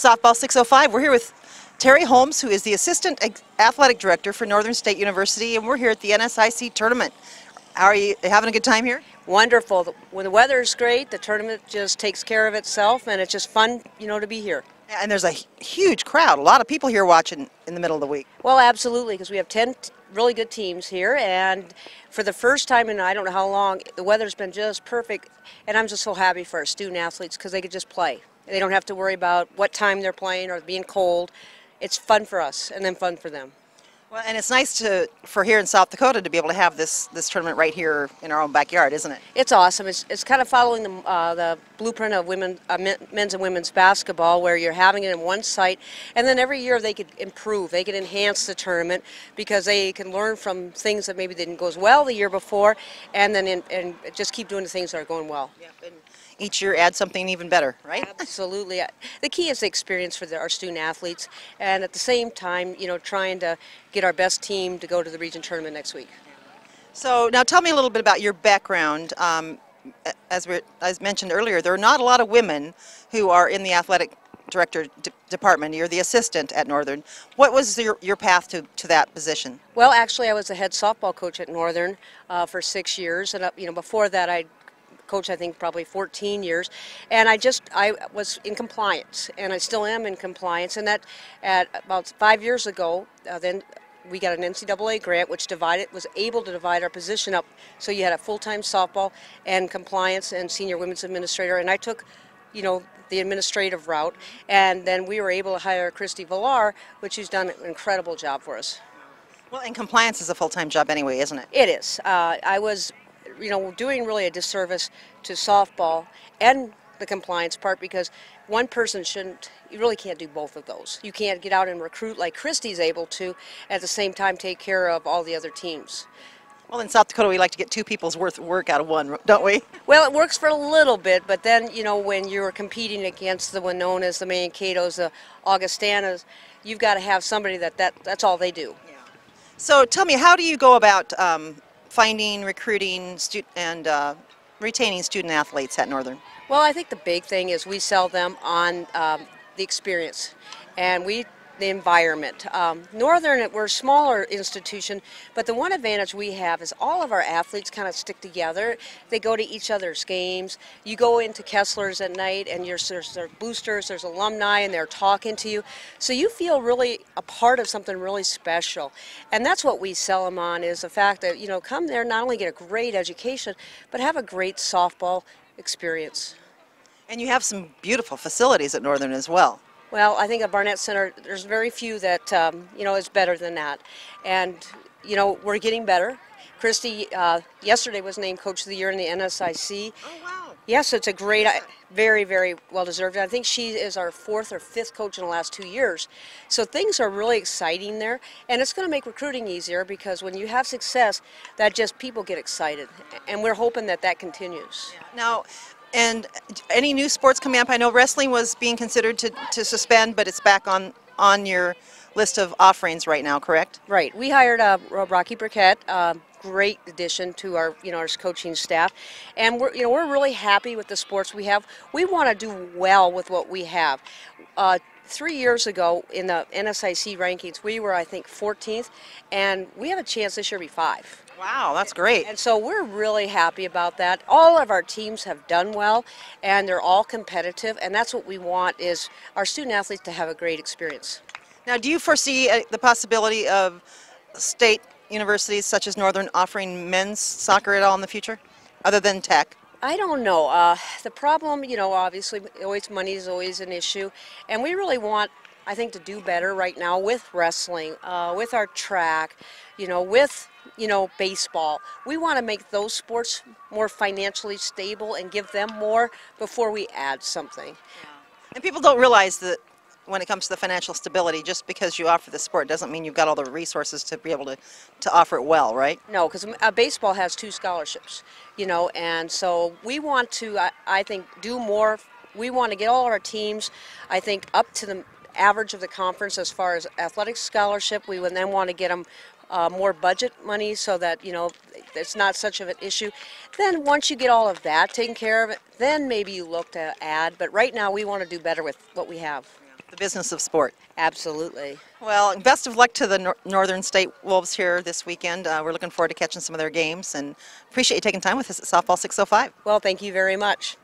Softball 605. We're here with Terri Holmes, who is the Assistant Athletic Director for Northern State University, and we're here at the NSIC tournament. How are you having a good time here? Wonderful. When the weather is great, the tournament just takes care of itself, and it's just fun, to be here. Yeah, and there's a huge crowd, a lot of people here watching in the middle of the week. Well, absolutely, because we have 10 really good teams here, and for the first time in I don't know how long, the weather's been just perfect, and I'm just so happy for our student athletes because they could just play. They don't have to worry about what time they're playing or being cold. It's fun for us, and then fun for them. Well, and it's nice for here in South Dakota to be able to have this tournament right here in our own backyard, isn't it? It's awesome. It's kind of following the blueprint of men's and women's basketball, where you're having it in one site, and then every year they could improve. They could enhance the tournament because they can learn from things that maybe didn't go as well the year before, and then and just keep doing the things that are going well. Yeah, and each year add something even better, right? Absolutely. The key is the experience for our student athletes, and at the same time, trying to get our best team to go to the region tournament next week. So now tell me a little bit about your background. As mentioned earlier, there are not a lot of women who are in the athletic director department. You're the assistant at Northern. What was your path to that position? Well, actually, I was the head softball coach at Northern for 6 years, and before that, I coached, I think, probably 14 years, and I was in compliance, and I still am in compliance. And that, at about 5 years ago, then we got an NCAA grant which was able to divide our position up, so you had a full-time softball and compliance and senior women's administrator, and I took the administrative route, and then we were able to hire Christy Villar, which has done an incredible job for us. Well, and compliance is a full-time job anyway, isn't it? It is. I was doing really a disservice to softball and the compliance part, because one person you really can't do both of those. You can't get out and recruit like Christy's able to, at the same time take care of all the other teams. Well, in South Dakota, we like to get two people's worth of work out of one, don't we? Well, it works for a little bit, but then, when you're competing against the Winonas, the Mankato's, the Augustanas, you've got to have somebody that's all they do. Yeah. So tell me, how do you go about finding, recruiting, and retaining student athletes at Northern? Well, I think the big thing is we sell them on the experience and the environment. Northern, we're a smaller institution, but the one advantage we have is all of our athletes kind of stick together. They go to each other's games. You go into Kessler's at night, and there's boosters, there's alumni, and they're talking to you. So you feel really a part of something really special. And that's what we sell them on, is the fact that, come there, not only get a great education, but have a great softball experience. And you have some beautiful facilities at Northern as well. Well, I think at Barnett Center, there's very few that, is better than that. And, we're getting better. Christy, yesterday was named Coach of the Year in the NSIC. Oh, wow. Yes, it's a great, very, very well-deserved. I think she is our 4th or 5th coach in the last 2 years. So things are really exciting there, and it's going to make recruiting easier, because when you have success, people get excited. And we're hoping that continues. Yeah. Now, and any new sports coming up? I know wrestling was being considered to suspend, but it's back on your list of offerings right now, correct? Right. We hired Rocky Burkett, great addition to our our coaching staff, and we're really happy with the sports we have. We want to do well with what we have. 3 years ago in the NSIC rankings, we were, I think, 14th, and we have a chance this year to be 5. Wow, that's great. And so we're really happy about that. All of our teams have done well, and they're all competitive, and that's what we want, is our student athletes to have a great experience. Now, do you foresee the possibility of state universities such as Northern offering men's soccer at all in the future, other than tech? I don't know. The problem, obviously, money is always an issue, and we really want, I think, to do better right now with wrestling, with our track, with baseball. We want to make those sports more financially stable and give them more before we add something. Yeah. And people don't realize that when it comes to the financial stability, just because you offer the sport doesn't mean you've got all the resources to be able to offer it well, right? No, because baseball has 2 scholarships, and so we want to, I think, do more. We want to get all of our teams, I think, up to the average of the conference as far as athletic scholarship. We would then want to get them more budget money, so that it's not such of an issue. Then once you get all of that taken care of, then maybe you look to add. But right now we want to do better with what we have. the business of sport. Absolutely. Well, best of luck to the Northern State Wolves here this weekend. We're looking forward to catching some of their games and appreciate you taking time with us at Softball 605. Well, thank you very much.